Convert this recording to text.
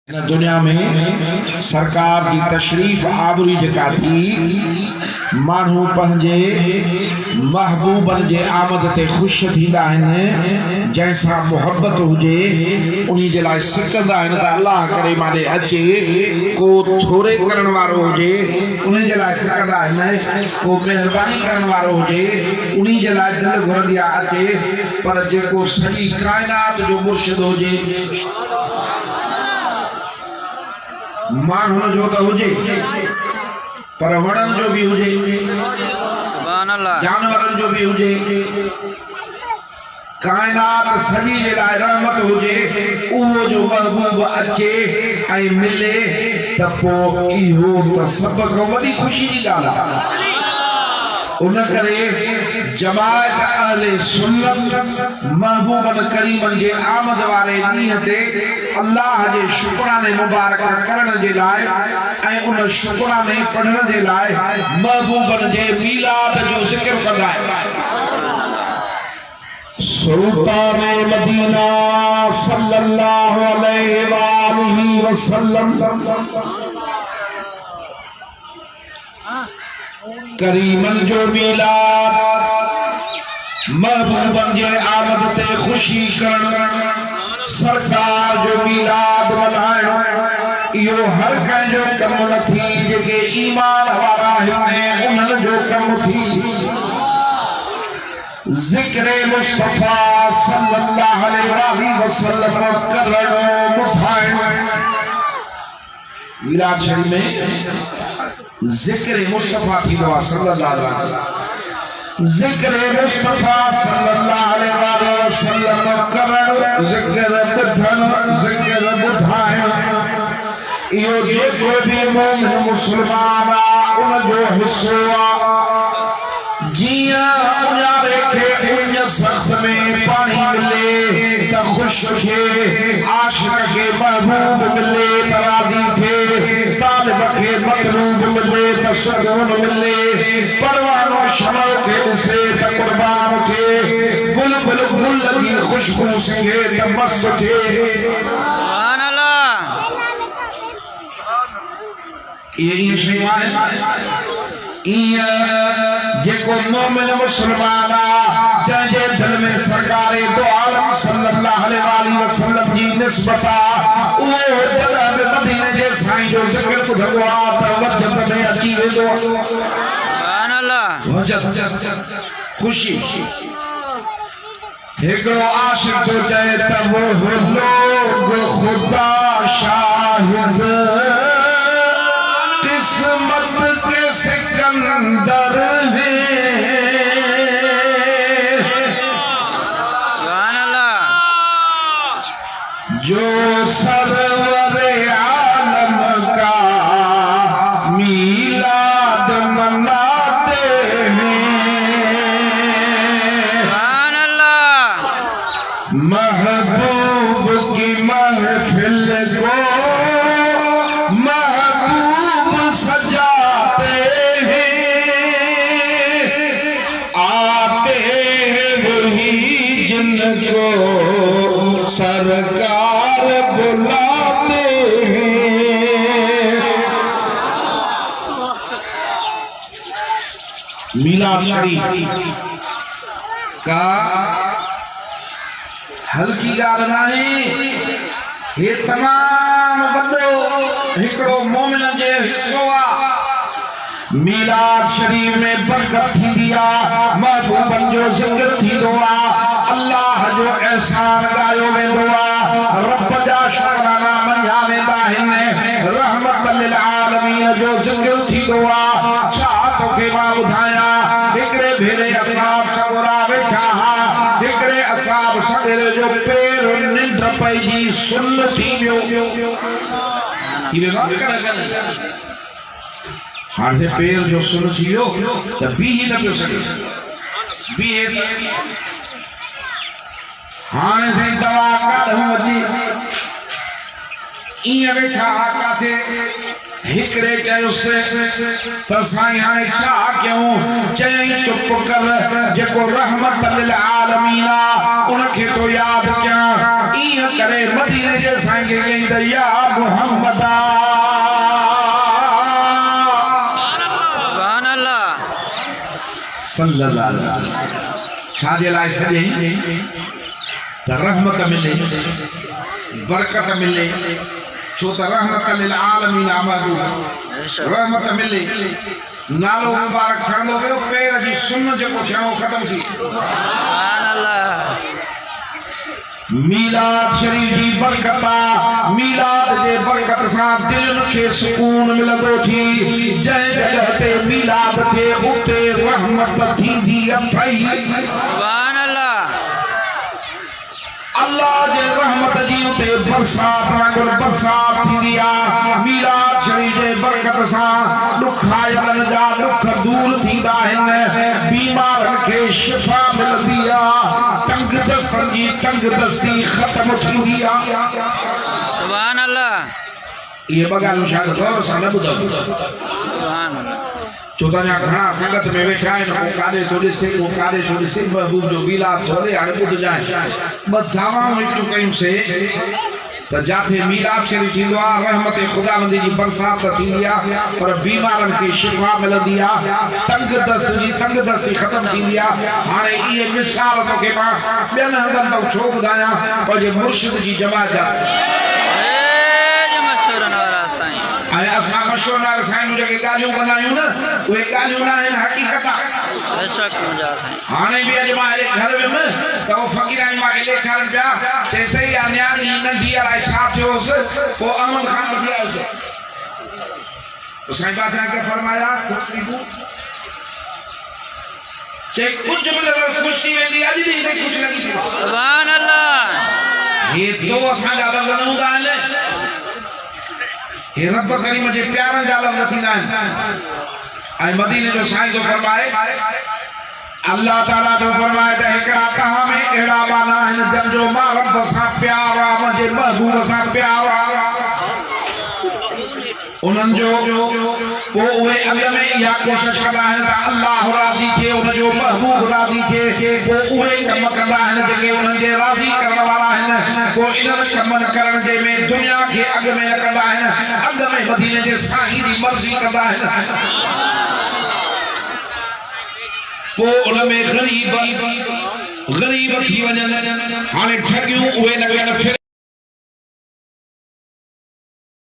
दुनिया में सरकार की तशरीफ आवरी जका थी मानू पंहिंजे महबूबन जे आमद ते खुश थींदा आहिनि जैसा मोहब्बत हुजे उन्हीं जे लाइ सिकंदा आहिनि त अल्लाह करे माने अचे को थोरे करण वारो हुजे उन्हीं जे लाइ सिकंदा आहिनि को मेहरबानी करण वारो हुजे उन्हीं जे लाइ दिल घुरंदी आहे अचे पर जेको सॼी काइनात जो मुर्शिद हुजे मानव जो तो हुजे पर वणन जो भी हुजे जानवरन जो भी हुजे कायनात सभी जे लाइ रहमत हुजे उहो जो महबूब अचे ऐं मिले त पोइ इहो त सभ खां वॾी ख़ुशी जी ॻाल्हि आहे उन करे जमात अहले सुन्नत महबूबन करीमन जे आमद वारे ॾींहं ते अल्लाह जे शुक्राने मुबारक करण जे लाइ ऐं उन शुक्राने पढ़ण जे लाइ महबूबन जे मीलाद जो ज़िक्र कंदा आहिनि सुल्तान मदीना सल्लल्लाहु अलैहि वसल्लम करीमन जो मीलाद महबूबन जे आमद ते खुशी करण सरकार जो मीलाद मल्हाइण इहो हर कंहिंजो कम न थी जेके ईमान वारा आहिनि उन्हनि जो कम थी ज़िक्र मुस्तफा सल्लल्लाहु अलैहि वसल्लम करण मुठाइण मीलाद शरीफ में ज़िक्र मुस्तफा थी दो सल्लल्लाहु अलैहि वसल्लम ज़िक्र मुस्तफा सल्लल्लाहु अलैहि वसल्लम करण ज़िक्र ॿुधण ज़िक्र ॿुधाइण इहो जेको भी मोमिन मुस्लमान आहे उन जो हिस्सो आहे जियां उजारे खे उन शख्स में पानी मिले त खुश थिए आशिक खे महबूब मिले त राज़ी थिए तालिब खे मतलूब मिले त सुकून मिले परवानो शमो खे ॾिसे त क़ुर्बान थिए बुलबुल गुल की खुशबू सिंघे त मस्त थिए सुभान अल्लाह ये शयूं आहिनि जेको मोमिन मुस्लमान आहे जंहिंजे दिल में सरकार दो आलम सल्लल्लाहु अलैहि वसल्लम जी निस्बत आहे उहो जॾहिं बि मदीने जे साईं जो ज़िक्र ॿुधंदो आहे त वजद में अची वेंदो सुभान अल्लाह वजद ख़ुशी हिकिड़ो आशिक़ जो चए त वो लोग खुदा शाहिद किस्मत के सिकंदर है जो सरवरे आलम का मीलाद मनाते हैं महबूब की महफिल को सरकार बुलाते हैं मीलाद शरीफ का हल्की ॻाल्हि नाहे हे तमाम वॾो हिकिड़ो मोमिन जे हिस्सो आहे मीलाद शरीफ में बरकत थींदी आहे महबूबन जो ज़िक्र थींदो आहे अल्लाह जो एहसान ॻायो वेंदो आहे रब जा शुक्राना मञिया वेंदा आहिनि रहमत लिल आलमीन जो ज़िक्र थींदो आहे छा तोखे मां ॿुधायां हिकिड़े भेरे असाब सबरा वेठा हा हिकिड़े असाब सबेरे जो पेर निंड पइजी सुन थी वियो हाणे से पेर जो सुन थी वियो त बीह न पियो सघे बीहे हाणे से दवा काढूं अची ईअं वेठा काथे हिकिड़े चयोसि त साईं हाणे छा कयूं चयईं चुप कर जेको रहमत लिल आलमीन आहे उनखे तो यादि कयां ईअं करे मदीने जे सांगे कई त या मुहम्मदा सुभान अल्लाह सल्लल्लाहु अलैहि वसल्लम छाजे लाइ सॼे त रहमत मिले बरकत मिले छो त रहमत लिल आलमीन आमदू रहमत मिले नालो मुबारक खणंदो वियो पैर जी सुन जेको थियणो ख़तम थी सुभान अल्लाह मीलाद शरीफ जी बरकत मीलाद जे बरकत सां दिल खे सुकून मिलंदो थी जंहिं जगह ते मीलाद थे उते रहमत थींदी अथई सुभान अल्लाह अल्लाह जे रहमत जी उते बरसात वांगुरु बरसात थींदी आहे मीलाद शरीफ जे बरकत सां दुख आयलनि जा दुख दूर थींदा आहिनि बीमारनि खे शिफ़ा मिलंदी आहे तंग दस्तनि जी तंग दस्ती ख़त्म थींदी आहे सुभान अल्लाह ये ॿ ॻाल्हियूं शायदि गौर सां न ॿुधो सुभान अल्लाह छो त अञा घणा संगत में वेठा आहिनि को काॾे थो ॾिसे को काॾे थो ॾिसे महबूब जो मीलाद थो हले हाणे ॿुधजांइ ॿ दावाऊं हिकिड़ियूं कयूंसीं त जाथे मीलाद शरीफ थींदो आहे रहमत ख़ुदावंदी जी बरसात थींदी आहे पर बीमारनि खे शिफ़ा मिलंदी आहे तंग दस्त जी तंग दस्ती ख़त्म थींदी आहे हाणे इहे मिसाल तोखे मां ॿियनि हंधनि तां छो ॿुधायां पंहिंजे मुर्शिद जी जमात जा ऐं असां मशहूरु नाले साईं जेके ॻाल्हियूं कंदा आहियूं न उहे ॻाल्हियूं न आहिनि हक़ीक़त हाणे बि अॼु मां घर वियुमि त उहो फ़क़ीर मूंखे ॾेखारनि पिया चई सही आहे न्याणी नंढी आहे छा थियोसि पोइ अमन खां वठी आयुसि त साईं बादशाह खे फरमाया चई कुझु बि ख़ुशी वेंदी अॼु बि ख़ुशि लॻी थी सुभान अल्लाह हे दो असांजा लफ़्ज़ न हूंदा आहिनि हे रब करीम जे प्यारनि जा लफ़्ज़ थींदा आहिनि ऐं मदीने जो साईं जो फरमाए अल्लाह ताला जो फरमाए त हिकिड़ा कहा में अहिड़ा माना आहिनि जंहिंजो मां रब सां प्यार आहे मुंहिंजे महबूब सां प्यार आहे उन्हनि जो पोइ उहे अॻ में इहा कोशिश कंदा आहिनि त अल्लाह राज़ी थिए उनजो महबूब राज़ी थिए पोइ उहे कम कंदा आहिनि जेके उन्हनि जे राज़ी करण वारा आहिनि पोइ इन्हनि कमनि करण जे में दुनिया खे अॻ में रखंदा आहिनि अॻ में मदीने जे साईं जी मर्ज़ी कंदा आहिनि पोइ उन में ग़रीब थी वञनि हाणे ठगियूं उहे न